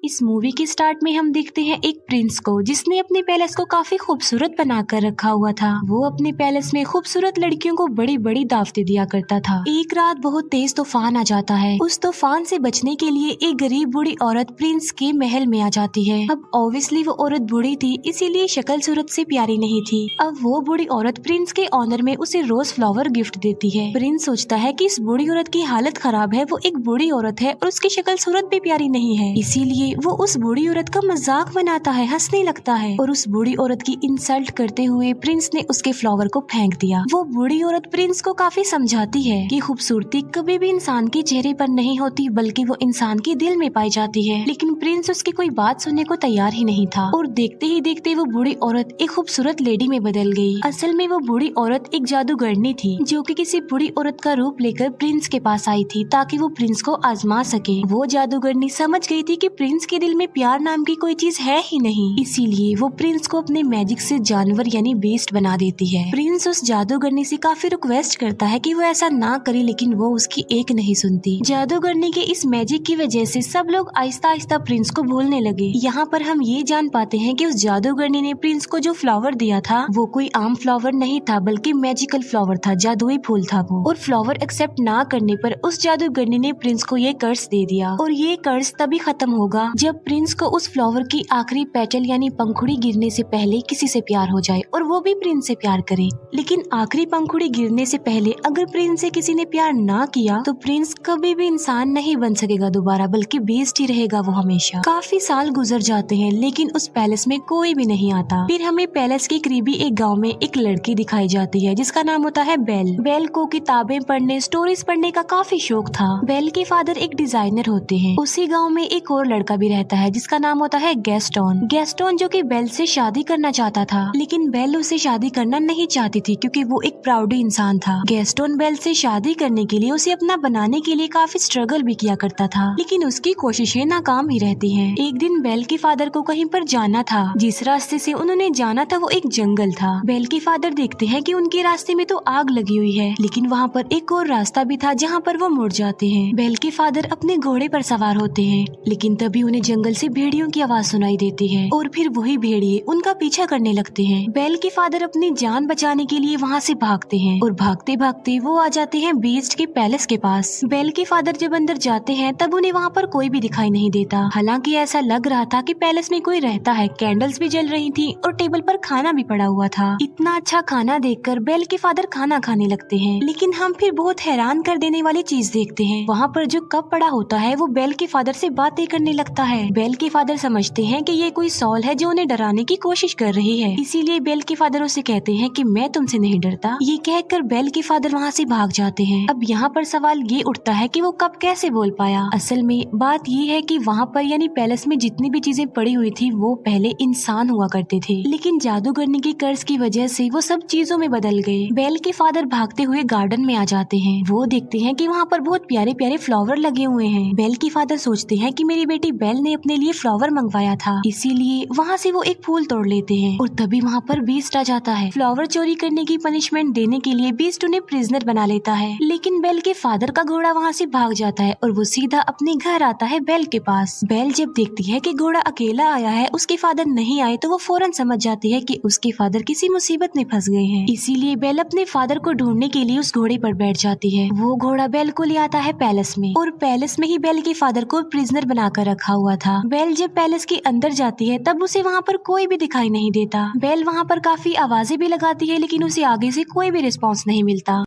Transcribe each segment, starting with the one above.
इस मूवी के स्टार्ट में हम देखते हैं एक प्रिंस को जिसने अपने पैलेस को काफी खूबसूरत बनाकर रखा हुआ था। वो अपने पैलेस में खूबसूरत लड़कियों को बड़ी बड़ी दावतें दिया करता था। एक रात बहुत तेज तूफान आ जाता है। उस तूफान से बचने के लिए एक गरीब बूढ़ी औरत प्रिंस के महल में आ जाती है। अब ऑब्वियसली वो औरत बूढ़ी थी, इसीलिए शक्ल सूरत से प्यारी नहीं थी। अब वो बूढ़ी औरत प्रिंस के ऑनर में उसे रोज फ्लावर गिफ्ट देती है। प्रिंस सोचता है कि इस बूढ़ी औरत की हालत खराब है, वो एक बूढ़ी औरत है और उसकी शक्ल सूरत भी प्यारी नहीं है, इसीलिए वो उस बूढ़ी औरत का मजाक बनाता है, हंसने लगता है और उस बूढ़ी औरत की इंसल्ट करते हुए प्रिंस ने उसके फ्लावर को फेंक दिया। वो बूढ़ी औरत प्रिंस को काफी समझाती है कि खूबसूरती कभी भी इंसान के चेहरे पर नहीं होती, बल्कि वो इंसान के दिल में पाई जाती है। लेकिन प्रिंस उसकी कोई बात सुनने को तैयार ही नहीं था और देखते ही देखते वो बूढ़ी औरत एक खूबसूरत लेडी में बदल गई। असल में वो बूढ़ी औरत एक जादूगरनी थी जो कि किसी बूढ़ी औरत का रूप लेकर प्रिंस के पास आई थी ताकि वो प्रिंस को आजमा सके। वो जादूगरनी समझ गई थी कि प्रिंस के दिल में प्यार नाम की कोई चीज है ही नहीं, इसीलिए वो प्रिंस को अपने मैजिक से जानवर यानी बेस्ट बना देती है। प्रिंस उस जादूगरनी से काफी रिक्वेस्ट करता है कि वो ऐसा ना करे, लेकिन वो उसकी एक नहीं सुनती। जादूगरनी के इस मैजिक की वजह से सब लोग आहिस्ता आहिस्ता प्रिंस को भूलने लगे। यहाँ पर हम ये जान पाते हैं कि उस जादूगरनी ने प्रिंस को जो फ्लावर दिया था वो कोई आम फ्लावर नहीं था, बल्कि मैजिकल फ्लावर था, जादुई फूल था वो। और फ्लावर एक्सेप्ट ना करने पर उस जादूगरनी ने प्रिंस को ये कर्ज दे दिया और ये कर्ज तभी खत्म होगा जब प्रिंस को उस फ्लावर की आखिरी पेटल यानी पंखुड़ी गिरने से पहले किसी से प्यार हो जाए और वो भी प्रिंस से प्यार करे। लेकिन आखिरी पंखुड़ी गिरने से पहले अगर प्रिंस से किसी ने प्यार ना किया तो प्रिंस कभी भी इंसान नहीं बन सकेगा दोबारा, बल्कि बेस्ट ही रहेगा वो हमेशा। काफी साल गुजर जाते हैं लेकिन उस पैलेस में कोई भी नहीं आता। फिर हमें पैलेस के करीबी एक गाँव में एक लड़की दिखाई जाती है जिसका नाम होता है बेल। बेल को किताबें पढ़ने, स्टोरीज पढ़ने का काफी शौक था। बेल के फादर एक डिजाइनर होते हैं। उसी गांव में एक और लड़का भी रहता है जिसका नाम होता है गैस्टोन। गैस्टोन जो कि बेल से शादी करना चाहता था, लेकिन बेल उसे शादी करना नहीं चाहती थी क्योंकि वो एक प्राउड इंसान था। गैस्टोन बेल से शादी करने के लिए उसे अपना बनाने के लिए काफी स्ट्रगल भी किया करता था, लेकिन उसकी कोशिशें नाकाम ही रहती हैं। एक दिन बेल के फादर को कहीं पर जाना था। जिस रास्ते से उन्होंने जाना था वो एक जंगल था। बेल के फादर देखते हैं कि उनके रास्ते में तो आग लगी हुई है, लेकिन वहाँ पर एक और रास्ता भी था जहाँ पर वो मुड़ जाते हैं। बेल के फादर अपने घोड़े पर सवार होते हैं, लेकिन तभी उन्हें जंगल से भेड़ियों की आवाज सुनाई देती है और फिर वही भेड़िए उनका पीछा करने लगते हैं। बेल के फादर अपनी जान बचाने के लिए वहाँ से भागते हैं और भागते भागते वो आ जाते हैं बीस्ट के पैलेस के पास। बेल के फादर जब अंदर जाते हैं तब उन्हें वहाँ पर कोई भी दिखाई नहीं देता। हालांकि ऐसा लग रहा था कि पैलेस में कोई रहता है। कैंडल्स भी जल रही थी और टेबल पर खाना भी पड़ा हुआ था। इतना अच्छा खाना देखकर बेल के फादर खाना खाने लगते हैं, लेकिन हम फिर बहुत हैरान कर देने वाली चीज देखते हैं। वहाँ पर जो कप पड़ा होता है वो बेल के फादर से बातें करने लगता है। बेल के फादर समझते हैं कि ये कोई सॉल है जो उन्हें डराने की कोशिश कर रही है, इसीलिए बेल के फादर उसे कहते हैं कि मैं तुमसे नहीं डरता। ये कहकर बेल के फादर वहाँ से भाग जाते हैं। अब यहाँ पर सवाल ये उठता है कि वो कप कैसे बोल पाया। असल में बात ये है कि वहाँ पर यानी पैलेस में जितनी भी चीजें पड़ी हुई थी वो पहले इंसान हुआ करते थे, लेकिन जादूगरनी के कर्ज की वजह से वो सब चीजों में बदल गए। बेल के फादर भागते हुए गार्डन में आ जाते हैं। वो देखते हैं कि वहाँ पर बहुत प्यारे प्यारे फ्लावर लगे हुए हैं। बेल के फादर सोचते हैं कि मेरी बेटी बेल ने अपने लिए फ्लावर मंगवाया था, इसीलिए वहाँ से वो एक फूल तोड़ लेते हैं और तभी वहाँ पर बीस्ट आ जाता है। फ्लावर चोरी करने की पनिशमेंट देने के लिए बीस्ट उन्हें प्रिजनर बना लेता है, लेकिन बेल के फादर का घोड़ा वहाँ से भाग जाता है और वो सीधा अपने घर आता है बेल के पास। बेल जब देखती है कि घोड़ा अकेला आया है, उसके फादर नहीं आए, तो वो फौरन समझ जाती है कि उसके फादर किसी मुसीबत में फंस गए हैं। इसीलिए बेल अपने फादर को ढूंढने के लिए उस घोड़े पर बैठ जाती है। वो घोड़ा बेल को ले आता है पैलेस में और पैलेस में ही बेल के फादर को प्रिजनर बनाकर रखा हुआ था। बेल जब पैलेस के अंदर जाती है तब उसे वहाँ पर कोई भी दिखाई नहीं देता। बेल वहाँ पर काफी आवाजें भी लगाती है, लेकिन उसे आगे से कोई भी रिस्पॉन्स नहीं मिलता।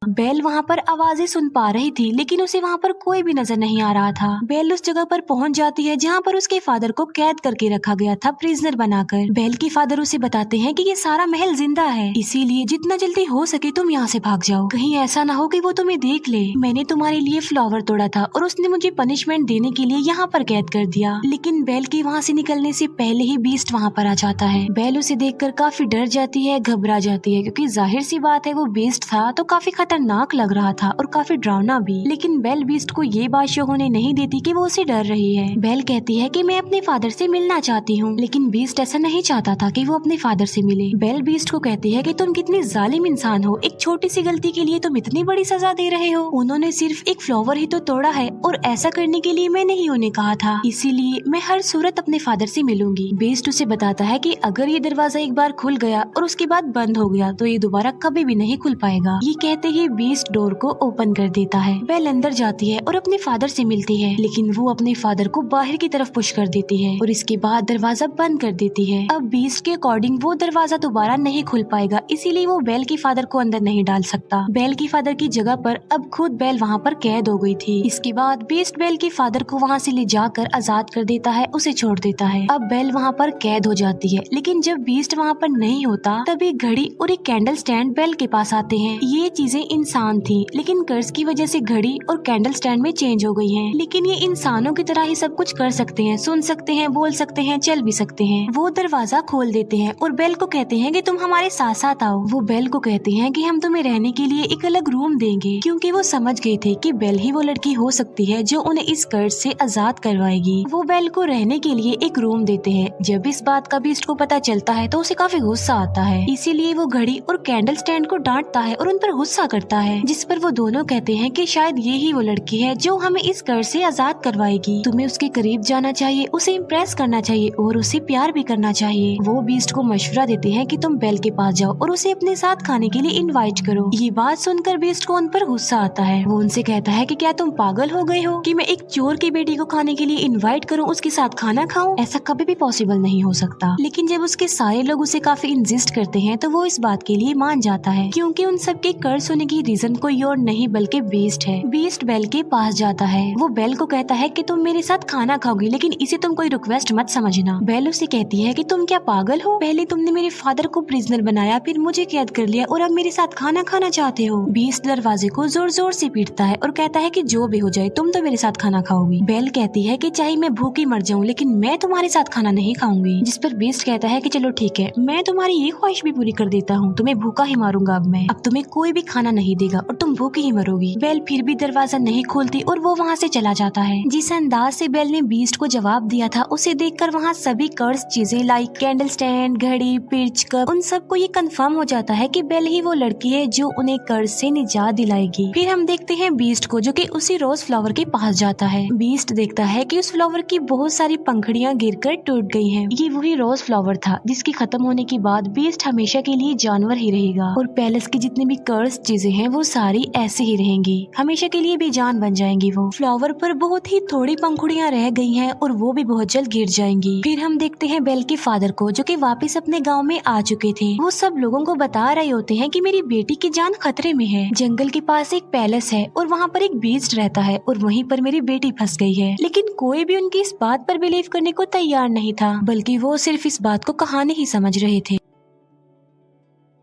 बेल वहाँ पर आवाजें सुन पा रही थी, लेकिन उसे वहाँ पर कोई भी नजर नहीं आ रहा था। बेल उस जगह पर पहुँच जाती है जहाँ पर उसके फादर को कैद करके रखा गया था, प्रिजनर बनाकर। बेल के फादर उसे बताते हैं कि ये सारा महल जिंदा है, इसीलिए जितना जल्दी हो सके तुम यहाँ से भाग जाओ। कहीं ऐसा ना हो कि वो तुम्हें देख ले। मैंने तुम्हारे लिए फ्लावर तोड़ा था और उसने मुझे पनिशमेंट देने के लिए यहाँ पर कैद कर दिया। लेकिन बेल के वहाँ से निकलने से पहले ही बीस्ट वहाँ पर आ जाता है। बेल उसे देखकर काफी डर जाती है, घबरा जाती है, क्योंकि जाहिर सी बात है वो बीस्ट था तो काफी खतरनाक लग रहा था और काफी डरावना भी। लेकिन बेल बीस्ट को ये बात शो होने नहीं देती कि वो उसे डर रही है। बेल कहती है कि मैं अपने फादर से मिलना चाहती हूँ, लेकिन बीस्ट ऐसा नहीं चाहता था कि वो अपने फादर से मिले। बेल बीस्ट को कहती है कि तुम कितनी जालिम इंसान हो, एक छोटी सी गलती के लिए तुम इतनी बड़ी सजा दे रहे हो। उन्होंने सिर्फ एक फ्लावर ही तो तोड़ा है और ऐसा करने के लिए मैं नहीं उन्हें कहा था, इसीलिए मैं हर सूरत अपने फादर से मिलूंगी। बीस्ट उसे बताता है कि अगर ये दरवाजा एक बार खुल गया और उसके बाद बंद हो गया तो ये दोबारा कभी भी नहीं खुल पाएगा। ये कहते ही बीस्ट डोर को ओपन कर देता है। बेल अंदर जाती है और अपने फादर से मिलती है, लेकिन वो अपने फादर को बाहर की तरफ पुश कर देती है और इसके बाद दरवाजा बंद कर देती है। अब बीस्ट के अकॉर्डिंग वो दरवाजा दोबारा नहीं खुल पाएगा, इसीलिए वो बेल के फादर को अंदर नहीं डाल सकता। बेल की फादर की जगह पर अब खुद बेल वहाँ पर कैद हो गई थी। इसके बाद बीस्ट बेल के फादर को वहाँ से ले जाकर आजाद कर देता है, उसे छोड़ देता है। अब बेल वहाँ पर कैद हो जाती है, लेकिन जब बीस्ट वहाँ पर नहीं होता तब एक घड़ी और एक कैंडल स्टैंड बेल के पास आते हैं। ये चीजें इंसान थी, लेकिन कर्ज की वजह से घड़ी और कैंडल स्टैंड में चेंज हो गई हैं। लेकिन ये इंसानों की तरह ही सब कुछ कर सकते हैं, सुन सकते हैं, बोल सकते हैं, चल भी सकते हैं। वो दरवाजा खोल देते हैं और बेल को कहते हैं कि तुम हमारे साथ साथ आओ। वो बेल को कहते हैं कि हम तुम्हें रहने के लिए एक अलग रूम देंगे, क्योंकि वो समझ गए थे कि बेल ही वो लड़की हो सकती है जो उन्हें इस कर्ज से आजाद करवाएगी। वो बेल को रहने के लिए एक रूम देते हैं। जब इस बात का बीस्ट को पता चलता है तो उसे काफी गुस्सा आता है, इसीलिए वो घड़ी और कैंडल स्टैंड को डांटता है और उन पर गुस्सा करता है, जिस पर वो दोनों कहते हैं कि शायद ये ही वो लड़की है जो हमें इस कर्ज से आजाद करवाएगी। तुम्हें उसके करीब जाना चाहिए, उसे इम्प्रेस करना चाहिए और उसे प्यार भी करना चाहिए। वो बीस्ट को मशवरा देते हैं कि तुम बेल के पास जाओ और उसे अपने साथ खाने के लिए इनवाइट करो। ये बात सुनकर बीस्ट को उन पर गुस्सा आता है। वो उनसे कहता है कि क्या तुम पागल हो गए हो कि मैं एक चोर की बेटी को खाने के लिए इनवाइट करूं, उसके साथ खाना खाऊं? ऐसा कभी भी पॉसिबल नहीं हो सकता। लेकिन जब उसके सारे लोग उसे काफी इंसिस्ट करते हैं तो वो इस बात के लिए मान जाता है, क्योंकि उन सब के कर्ज होने की रीजन कोई और नहीं बल्कि बीस्ट है। बीस्ट बेल के पास जाता है। वो बेल को कहता है कि तुम मेरे साथ खाना खाओगी, लेकिन इसे तुम कोई रिक्वेस्ट मत समझना। बेल उसे कहती है कि तुम क्या पागल हो? पहले तुमने मेरे फादर को प्रिजनर बनाया, फिर मुझे कैद कर लिया और अब मेरे साथ खाना खाना चाहते हो। बीस्ट दरवाजे को जोर जोर से पीटता है और कहता है कि जो भी हो जाए तुम तो मेरे साथ खाना खाओगी। बेल कहती है कि चाहे मैं भूखी मर जाऊं, लेकिन मैं तुम्हारे साथ खाना नहीं खाऊंगी। जिस पर बीस्ट कहता है कि चलो ठीक है, मैं तुम्हारी ये ख्वाहिश भी पूरी कर देता हूँ, तुम्हें भूखा ही मारूंगा। अब तुम्हें कोई भी खाना नहीं देगा और तुम भूखी ही मरोगी। बेल फिर भी दरवाजा नहीं खोलती और वो वहाँ से चला जाता है। जिस अंदाज से बेल ने बीस्ट को जवाब दिया था, उसे देखकर वहाँ सभी कर्ज चीजें लाइक कैंडल स्टैंड, घड़ी, पिर्च, कप, उन सबको ये कंफर्म हो जाता है कि बेल ही वो लड़की है जो उन्हें कर्ज से निजात दिलाएगी। फिर हम देखते हैं बीस्ट को, जो कि उसी रोज फ्लावर के पास जाता है। बीस्ट देखता है कि उस फ्लावर की बहुत सारी पंखुड़ियां गिरकर टूट गई हैं। ये वही रोज फ्लावर था जिसके खत्म होने के बाद बीस्ट हमेशा के लिए जानवर ही रहेगा और पैलेस की जितनी भी कर्ज चीजें हैं वो सारी ऐसे ही रहेंगी, हमेशा के लिए बेजान बन जाएंगी। वो फ्लावर पर बहुत ही थोड़ी पंखुड़ियां रह गई हैं और वो भी बहुत जल्द गिर जाएंगी। फिर हम देखते हैं बेल के फादर को, जो कि वापस अपने गांव में आ चुके थे। वो सब लोगों को बता रहे होते हैं कि मेरी बेटी की जान खतरे में है। जंगल के पास एक पैलेस है और वहाँ पर एक बीस्ट रहता है और वहीं पर मेरी बेटी फंस गई है। लेकिन कोई भी उनकी इस बात पर बिलीव करने को तैयार नहीं था, बल्कि वो सिर्फ इस बात को कहानी ही समझ रहे थे।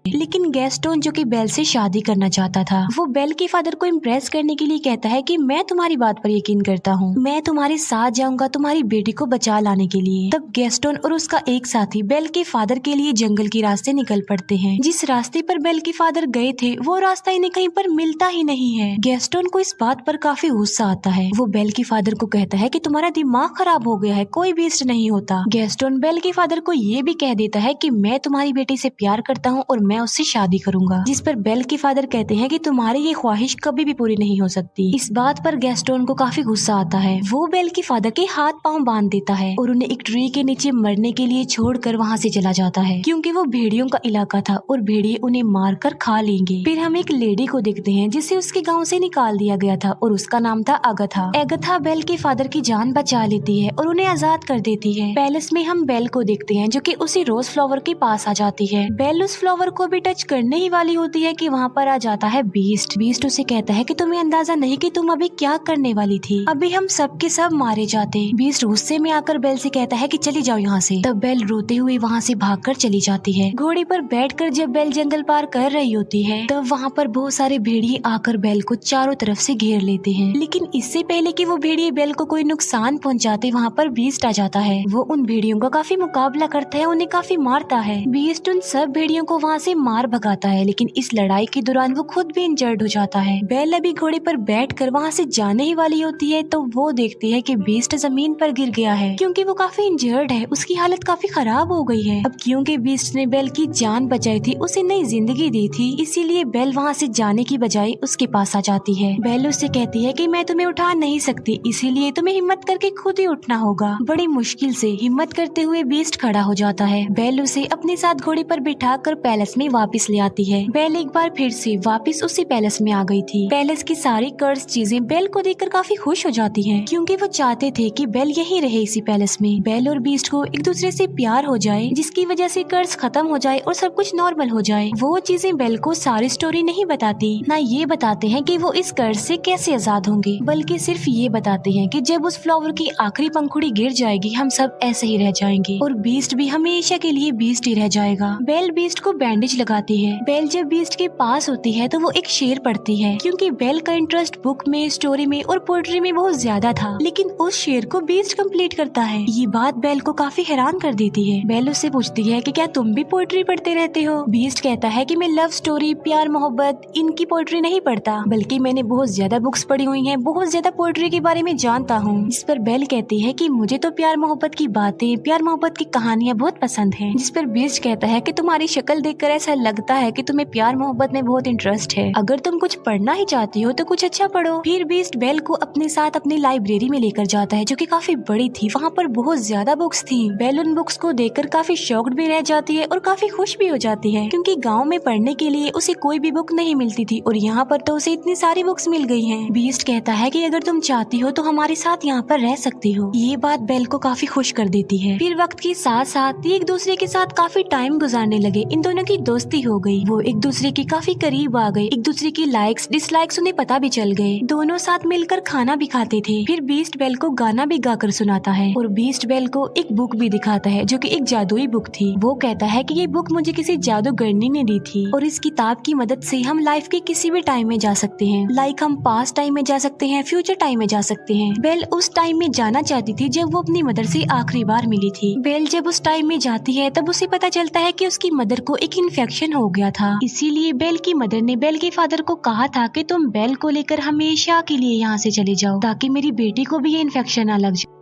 लेकिन गैस्टोन, जो कि बेल से शादी करना चाहता था, वो बेल के फादर को इम्प्रेस करने के लिए कहता है कि मैं तुम्हारी बात पर यकीन करता हूँ, मैं तुम्हारे साथ जाऊंगा तुम्हारी बेटी को बचा लाने के लिए। तब गैस्टोन और उसका एक साथी बेल के फादर के लिए जंगल के रास्ते निकल पड़ते हैं। जिस रास्ते पर बेल के फादर गए थे वो रास्ता इन्हें कहीं पर मिलता ही नहीं है। गैस्टोन को इस बात पर काफी गुस्सा आता है। वो बेल के फादर को कहता है कि तुम्हारा दिमाग खराब हो गया है, कोई बीस्ट नहीं होता। गैस्टोन बेल के फादर को ये भी कह देता है कि मैं तुम्हारी बेटी से प्यार करता हूँ और मैं उससे शादी करूंगा। जिस पर बेल के फादर कहते हैं कि तुम्हारी ये ख्वाहिश कभी भी पूरी नहीं हो सकती। इस बात पर गैस्टोन को काफी गुस्सा आता है। वो बेल के फादर के हाथ पांव बांध देता है और उन्हें एक ट्री के नीचे मरने के लिए छोड़कर वहाँ से चला जाता है, क्योंकि वो भेड़ियों का इलाका था और भेड़िए उन्हें मारकर खा लेंगे। फिर हम एक लेडी को देखते हैं जिसे उसके गाँव से निकाल दिया गया था और उसका नाम था अगथा। एगथा बेल के फादर की जान बचा लेती है और उन्हें आजाद कर देती है। पैलेस में हम बेल को देखते हैं, जो कि उसी रोज फ्लावर के पास आ जाती है। बेल उस फ्लावर को भी टच करने ही वाली होती है कि वहाँ पर आ जाता है बीस्ट। बीस्ट उसे कहता है कि तुम्हें अंदाजा नहीं कि तुम अभी क्या करने वाली थी, अभी हम सब के सब मारे जाते। बीस्ट गुस्से में आकर बेल से कहता है कि चली जाओ यहाँ से। तब बेल रोते हुए वहाँ से भागकर चली जाती है। घोड़ी पर बैठकर जब बेल जंगल पार कर रही होती है तब वहाँ पर बहुत सारे भेड़िए आकर बेल को चारों तरफ से घेर लेते हैं। लेकिन इससे पहले कि वो भेड़िए बेल को कोई नुकसान पहुँचाते, वहाँ पर बीस्ट आ जाता है। वो उन भेड़ियों का काफी मुकाबला करता है, उन्हें काफी मारता है। बीस्ट उन सब भेड़ियों को वहाँ से उसे मार भगाता है, लेकिन इस लड़ाई के दौरान वो खुद भी इंजर्ड हो जाता है। बेल अभी घोड़े पर बैठकर वहाँ से जाने ही वाली होती है तो वो देखती है कि बीस्ट जमीन पर गिर गया है क्योंकि वो काफी इंजर्ड है, उसकी हालत काफी खराब हो गई है। अब क्योंकि बीस्ट ने बेल की जान बचाई थी, उसे नई जिंदगी दी थी, इसीलिए बेल वहाँ से जाने की बजाय उसके पास आ जाती है। बेल उससे कहती है कि मैं तुम्हें उठा नहीं सकती, इसीलिए तुम्हें हिम्मत करके खुद ही उठना होगा। बड़ी मुश्किल से हिम्मत करते हुए बीस्ट खड़ा हो जाता है। बेल उसे अपने साथ घोड़े पर बिठा कर पैलेस में वापस ले आती है। बेल एक बार फिर से वापस उसी पैलेस में आ गई थी। पैलेस की सारी कर्स चीजें बेल को देखकर काफी खुश हो जाती हैं, क्योंकि वो चाहते थे कि बेल यहीं रहे इसी पैलेस में। बेल और बीस्ट को एक दूसरे से प्यार हो जाए, जिसकी वजह से कर्ज खत्म हो जाए और सब कुछ नॉर्मल हो जाए। वो चीजें बेल को सारी स्टोरी नहीं बताती, ना ये बताते हैं कि वो इस कर्ज से कैसे आजाद होंगे, बल्कि सिर्फ ये बताते हैं कि जब उस फ्लावर की आखिरी पंखुड़ी गिर जाएगी हम सब ऐसे ही रह जाएंगे और बीस्ट भी हमेशा के लिए बीस्ट ही रह जाएगा। बेल बीस्ट को बैंडेज लगाती है। बेल जब बीस्ट के पास होती है तो वो एक शेर पढ़ती है, क्योंकि बेल का इंटरेस्ट बुक में, स्टोरी में और पोएट्री में बहुत ज्यादा था, लेकिन उस शेर को बीस्ट कंप्लीट करता है। ये बात बेल को काफी हैरान कर देती है। बेल उससे पूछती है कि क्या तुम भी पोएट्री पढ़ते रहते हो? बीस्ट कहता है कि मैं लव स्टोरी, प्यार मोहब्बत, इनकी पोएट्री नहीं पढ़ता, बल्कि मैंने बहुत ज्यादा बुक्स पढ़ी हुई हैं, बहुत ज्यादा पोएट्री के बारे में जानता हूँ। इस पर बेल कहती है कि मुझे तो प्यार मोहब्बत की बातें, प्यार मोहब्बत की कहानियाँ बहुत पसंद हैं। जिस पर बीस्ट कहता है कि तुम्हारी शक्ल देखकर ऐसा लगता है कि तुम्हें प्यार मोहब्बत में बहुत इंटरेस्ट है। अगर तुम कुछ पढ़ना ही चाहती हो तो कुछ अच्छा पढ़ो। फिर बीस्ट बेल को अपने साथ अपनी लाइब्रेरी में लेकर जाता है, जो कि काफी बड़ी थी। वहाँ पर बहुत ज्यादा बुक्स थी। बेल उन बुक्स को देखकर काफी शॉक्ड भी रह जाती है और काफी खुश भी हो जाती है, क्योंकि गाँव में पढ़ने के लिए उसे कोई भी बुक नहीं मिलती थी और यहाँ पर तो उसे इतनी सारी बुक्स मिल गई हैं। बीस्ट कहता है कि अगर तुम चाहती हो तो हमारे साथ यहाँ पर रह सकती हो। ये बात बेल को काफी खुश कर देती है। फिर वक्त के साथ साथ एक दूसरे के साथ काफी टाइम गुजारने लगे। इन दोनों की दोस्ती हो गई, वो एक दूसरे के काफी करीब आ गए, एक दूसरे की लाइक्स डिसलाइक्स उन्हें पता भी चल गए। दोनों साथ मिलकर खाना भी खाते थे। फिर बीस्ट बेल को गाना भी गाकर सुनाता है और बीस्ट बेल को एक बुक भी दिखाता है, जो कि एक जादुई बुक थी। वो कहता है कि ये बुक मुझे किसी जादूगरनी ने दी थी और इस किताब की मदद से हम लाइफ के किसी भी टाइम में जा सकते हैं। लाइक हम पास्ट टाइम में जा सकते हैं, फ्यूचर टाइम में जा सकते हैं। बेल उस टाइम में जाना चाहती थी जब वो अपनी मदर से आखिरी बार मिली थी। बेल जब उस टाइम में जाती है तब उसे पता चलता है कि उसकी मदर को एक इन्फेक्शन हो गया था। इसीलिए बेल की मदर ने बेल के फादर को कहा था कि तुम बेल को लेकर हमेशा के लिए यहाँ से चले जाओ, ताकि मेरी बेटी को भी ये इन्फेक्शन ना लग जाए।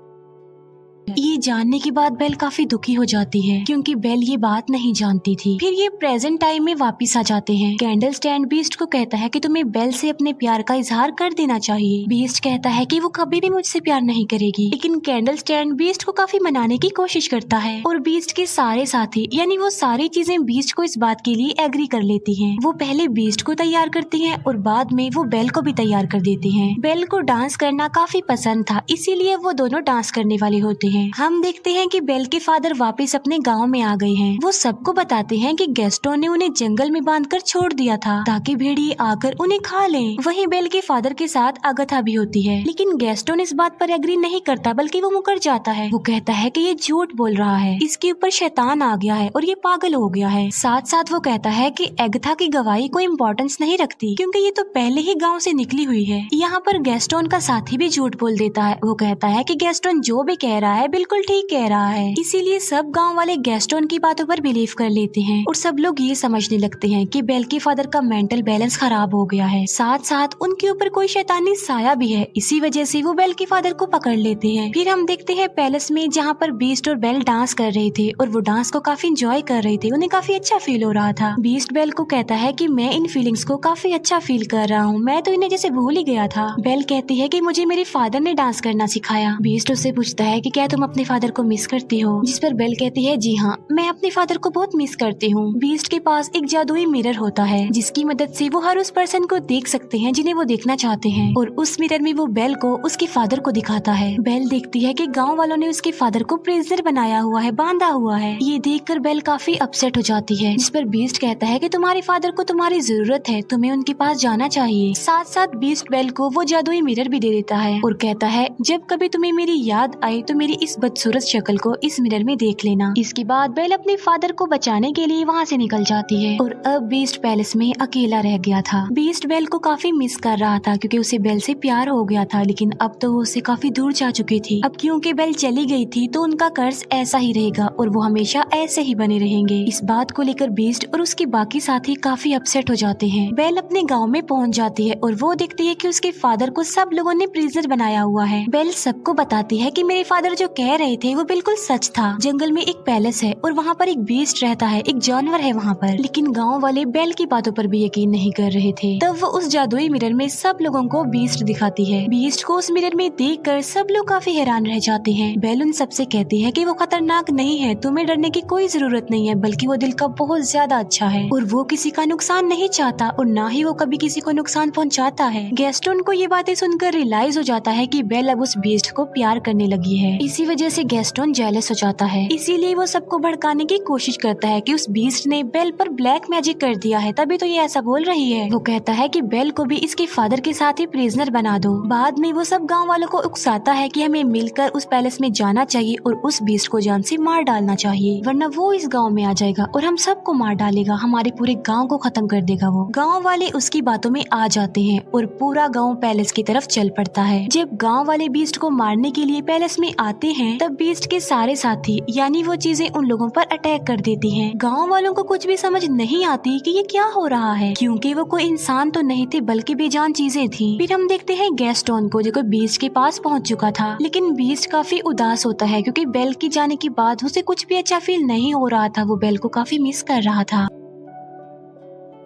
ये जानने के बाद बेल काफी दुखी हो जाती है, क्योंकि बेल ये बात नहीं जानती थी। फिर ये प्रेजेंट टाइम में वापस आ जाते हैं। कैंडल स्टैंड बीस्ट को कहता है कि तुम्हें बेल से अपने प्यार का इजहार कर देना चाहिए। बीस्ट कहता है कि वो कभी भी मुझसे प्यार नहीं करेगी, लेकिन कैंडल स्टैंड बीस्ट को काफी मनाने की कोशिश करता है और बीस्ट के सारे साथी यानी वो सारी चीजें बीस्ट को इस बात के लिए एग्री कर लेती हैं। वो पहले बीस्ट को तैयार करती हैं और बाद में वो बेल को भी तैयार कर देती हैं। बेल को डांस करना काफी पसंद था, इसीलिए वो दोनों डांस करने वाले होते हैं। हम देखते हैं कि बेल के फादर वापस अपने गांव में आ गए हैं। वो सबको बताते हैं कि गैस्टोन ने उन्हें जंगल में बांधकर छोड़ दिया था ताकि भेड़िए आकर उन्हें खा लें। वहीं बेल के फादर के साथ अगथा भी होती है, लेकिन गैस्टोन इस बात पर एग्री नहीं करता, बल्कि वो मुकर जाता है। वो कहता है कि ये झूठ बोल रहा है, इसके ऊपर शैतान आ गया है और ये पागल हो गया है। साथ साथ वो कहता है कि अगथा की गवाही कोई इम्पोर्टेंस नहीं रखती, क्योंकि ये तो पहले ही गाँव से निकली हुई है। यहाँ पर गैस्टोन का साथी भी झूठ बोल देता है। वो कहता है कि गैस्टोन जो भी कह रहा है बिल्कुल ठीक कह रहा है। इसीलिए सब गांव वाले गैस्टोन की बातों पर बिलीव कर लेते हैं और सब लोग ये समझने लगते हैं कि बेल के फादर का मेंटल बैलेंस खराब हो गया है। साथ साथ उनके ऊपर कोई शैतानी साया भी है, इसी वजह से वो बेल के फादर को पकड़ लेते हैं। फिर हम देखते हैं पैलेस में, जहाँ पर बीस्ट और बेल डांस कर रहे थे और वो डांस को काफी इंजॉय कर रहे थे। उन्हें काफी अच्छा फील हो रहा था। बीस्ट बेल को कहता है कि मैं इन फीलिंग्स को काफी अच्छा फील कर रहा हूँ, मैं तो इन्हें जैसे भूल ही गया था। बेल कहती है कि मुझे मेरे फादर ने डांस करना सिखाया। बीस्ट उससे पूछता है कि क्या तुम अपने फादर को मिस करती हो? जिस पर बेल कहती है जी हाँ, मैं अपने फादर को बहुत मिस करती हूँ। बीस्ट के पास एक जादुई मिरर होता है, जिसकी मदद से वो हर उस पर्सन को देख सकते हैं जिन्हें वो देखना चाहते हैं, और उस मिरर में वो बेल को उसके फादर को दिखाता है। बेल देखती है कि गांव वालों ने उसके फादर को प्रिजनर बनाया हुआ है, बांधा हुआ है। ये देखकर बेल काफी अपसेट हो जाती है। जिस पर बीस्ट कहता है कि तुम्हारे फादर को तुम्हारी जरूरत है, तुम्हें उनके पास जाना चाहिए। साथ साथ बीस्ट बेल को वो जादुई मिरर भी दे देता है और कहता है जब कभी तुम्हें मेरी याद आए तो मेरी इस बदसूरत शक्ल को इस मिरर में देख लेना। इसके बाद बेल अपने फादर को बचाने के लिए वहाँ से निकल जाती है और अब बीस्ट पैलेस में अकेला रह गया था। बीस्ट बेल को काफी मिस कर रहा था क्योंकि उसे बेल से प्यार हो गया था, लेकिन अब तो वो उससे काफी दूर जा चुकी थी। अब क्योंकि बेल चली गई थी तो उनका कर्ज ऐसा ही रहेगा और वो हमेशा ऐसे ही बने रहेंगे। इस बात को लेकर बीस्ट और उसके बाकी साथी काफी अपसेट हो जाते हैं। बेल अपने गाँव में पहुँच जाती है और वो देखती है कि उसके फादर को सब लोगों ने प्रिजनर बनाया हुआ है। बेल सबको बताती है कि मेरे फादर जो कह रहे थे वो बिल्कुल सच था। जंगल में एक पैलेस है और वहाँ पर एक बीस्ट रहता है, एक जानवर है वहाँ पर। लेकिन गाँव वाले बेल की बातों पर भी यकीन नहीं कर रहे थे। तब वो उस जादुई मिरर में सब लोगों को बीस्ट दिखाती है। बीस्ट को उस मिरर में देखकर सब लोग काफी हैरान रह जाते हैं। बेल उन सबसे कहती है कि वो खतरनाक नहीं है, तुम्हें डरने की कोई जरूरत नहीं है, बल्कि वो दिल का बहुत ज्यादा अच्छा है और वो किसी का नुकसान नहीं चाहता और ना ही वो कभी किसी को नुकसान पहुंचाता है। गैस्टोन को ये बातें सुनकर रियलाइज हो जाता है कि बेल अब उस बीस्ट को प्यार करने लगी है। इसी वजह से गैस्टोन जेलस हो जाता है, इसीलिए वो सबको भड़काने की कोशिश करता है कि उस बीस्ट ने बेल पर ब्लैक मैजिक कर दिया है, तभी तो ये ऐसा बोल रही है। वो कहता है कि बेल को भी इसके फादर के साथ ही प्रिजनर बना दो। बाद में वो सब गांव वालों को उकसाता है कि हमें मिलकर उस पैलेस में जाना चाहिए और उस बीस्ट को जान से मार डालना चाहिए, वरना वो इस गांव में आ जाएगा और हम सबको मार डालेगा, हमारे पूरे गांव को खत्म कर देगा। वो गांव वाले उसकी बातों में आ जाते हैं और पूरा गांव पैलेस की तरफ चल पड़ता है। जब गांव वाले बीस्ट को मारने के लिए पैलेस में आते हैं तब बीस्ट के सारे साथी यानी वो चीजें उन लोगों पर अटैक कर देती हैं। गांव वालों को कुछ भी समझ नहीं आती कि ये क्या हो रहा है, क्योंकि वो कोई इंसान तो नहीं थे बल्कि बेजान चीजें थी। फिर हम देखते हैं गैस्टोन को जो बीस्ट के पास पहुंच चुका था, लेकिन बीस्ट काफी उदास होता है क्योंकि बेल की जाने के बाद उसे कुछ भी अच्छा फील नहीं हो रहा था। वो बेल को काफी मिस कर रहा था।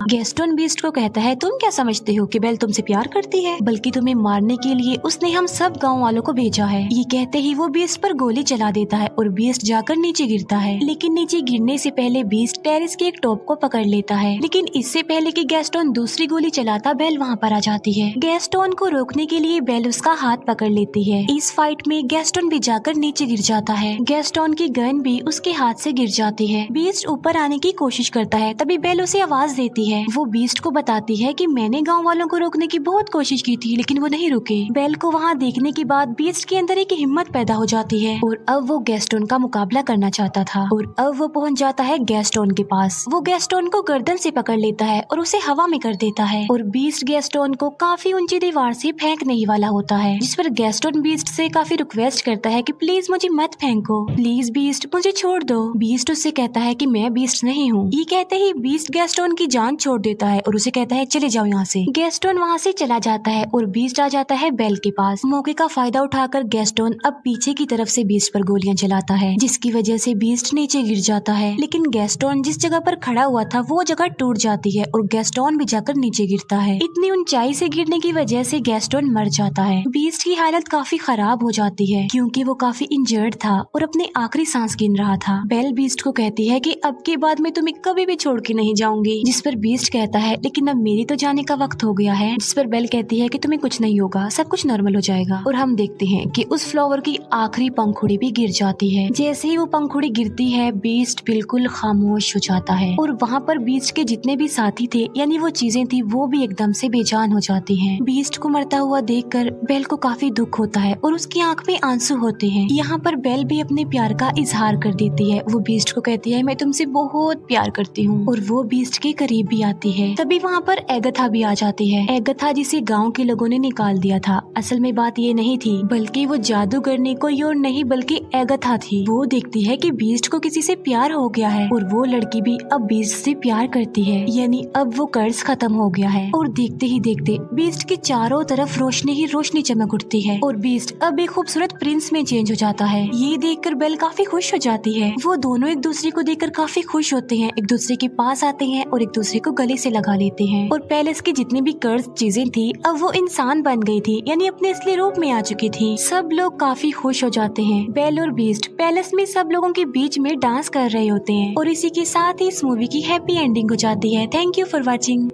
गैस्टोन बीस्ट को कहता है, तुम क्या समझते हो कि बेल तुमसे प्यार करती है, बल्कि तुम्हें मारने के लिए उसने हम सब गांव वालों को भेजा है। ये कहते ही वो बीस्ट पर गोली चला देता है और बीस्ट जाकर नीचे गिरता है। लेकिन नीचे गिरने से पहले बीस्ट टेरेस के एक टॉप को पकड़ लेता है, लेकिन इससे पहले कि गैस्टोन दूसरी गोली चलाता बेल वहाँ पर आ जाती है। गैस्टोन को रोकने के लिए बेल उसका हाथ पकड़ लेती है। इस फाइट में गैस्टोन भी जाकर नीचे गिर जाता है। गैस्टोन की गन भी उसके हाथ से गिर जाती है। बीस्ट ऊपर आने की कोशिश करता है, तभी बेल उसे आवाज देती है। वो बीस्ट को बताती है कि मैंने गांव वालों को रोकने की बहुत कोशिश की थी, लेकिन वो नहीं रुके। बेल को वहाँ देखने के बाद बीस्ट के अंदर एक हिम्मत पैदा हो जाती है और अब वो गैस्टोन का मुकाबला करना चाहता था और अब वो पहुँच जाता है गैस्टोन के पास। वो गैस्टोन को गर्दन से पकड़ लेता है और उसे हवा में कर देता है और बीस्ट गैस्टोन को काफी ऊंची दीवार से फेंकने ही वाला होता है, जिस पर गैस्टोन बीस्ट से काफी रिक्वेस्ट करता है कि प्लीज मुझे मत फेंको, प्लीज बीस्ट मुझे छोड़ दो। बीस्ट उससे कहता है कि मैं बीस्ट नहीं हूँ। ये कहते ही बीस्ट गैस्टोन की जान छोड़ देता है और उसे कहता है चले जाओ यहाँ से। गैस्टोन वहाँ से चला जाता है और बीस्ट आ जाता है बेल के पास। मौके का फायदा उठाकर गैस्टोन अब पीछे की तरफ से बीस्ट पर गोलियां चलाता है, जिसकी वजह से बीस्ट नीचे गिर जाता है। लेकिन गैस्टोन जिस जगह पर खड़ा हुआ था वो जगह टूट जाती है और गैस्टोन भी जाकर नीचे गिरता है। इतनी ऊंचाई से गिरने की वजह से गैस्टोन मर जाता है। बीस्ट की हालत काफी खराब हो जाती है क्योंकि वो काफी इंजर्ड था और अपने आखिरी सांस गिन रहा था। बेल बीस्ट को कहती है कि अब के बाद मैं तुम्हें कभी भी छोड़ के नहीं जाऊंगी, जिस पर बीस्ट कहता है लेकिन अब मेरी तो जाने का वक्त हो गया है। जिस पर बेल कहती है कि तुम्हें कुछ नहीं होगा, सब कुछ नॉर्मल हो जाएगा। और हम देखते हैं कि उस फ्लावर की आखिरी पंखुड़ी भी गिर जाती है। जैसे ही वो पंखुड़ी गिरती है बीस्ट बिल्कुल खामोश हो जाता है और वहाँ पर बीस्ट के जितने भी साथी थे यानी वो चीजें थी वो भी एकदम से बेजान हो जाती हैं। बीस्ट को मरता हुआ देखकर बेल को काफी दुख होता है और उसकी आंख में आंसू होते हैं। यहाँ पर बेल भी अपने प्यार का इजहार कर देती है। वो बीस्ट को कहती है मैं तुमसे बहुत प्यार करती हूँ और वो बीस्ट के करीब भी आती है। तभी वहाँ पर एगथा भी आ जाती है। एगथा जिसे गांव के लोगों ने निकाल दिया था। असल में बात ये नहीं थी बल्कि वो जादूगरनी कोई और नहीं बल्कि एगथा थी। वो देखती है कि बीस्ट को किसी से प्यार हो गया है और वो लड़की भी अब बीस्ट से प्यार करती है, यानी अब वो कर्ज खत्म हो गया है। और देखते ही देखते बीस्ट के चारों तरफ रोशनी ही रोशनी चमक उठती है और बीस्ट अब एक खूबसूरत प्रिंस में चेंज हो जाता है। ये देखकर बेल काफी खुश हो जाती है। वो दोनों एक दूसरे को देखकर काफी खुश होते हैं, एक दूसरे के पास आते हैं और एक दूसरे को गले से लगा लेते हैं। और पैलेस की जितनी भी कर्ज चीजें थी अब वो इंसान बन गई थी, यानी अपने असली रूप में आ चुकी थी। सब लोग काफी खुश हो जाते हैं। बेल और बीस्ट पैलेस में सब लोगों के बीच में डांस कर रहे होते हैं और इसी के साथ ही इस मूवी की हैप्पी एंडिंग हो जाती है। Thank you for watching.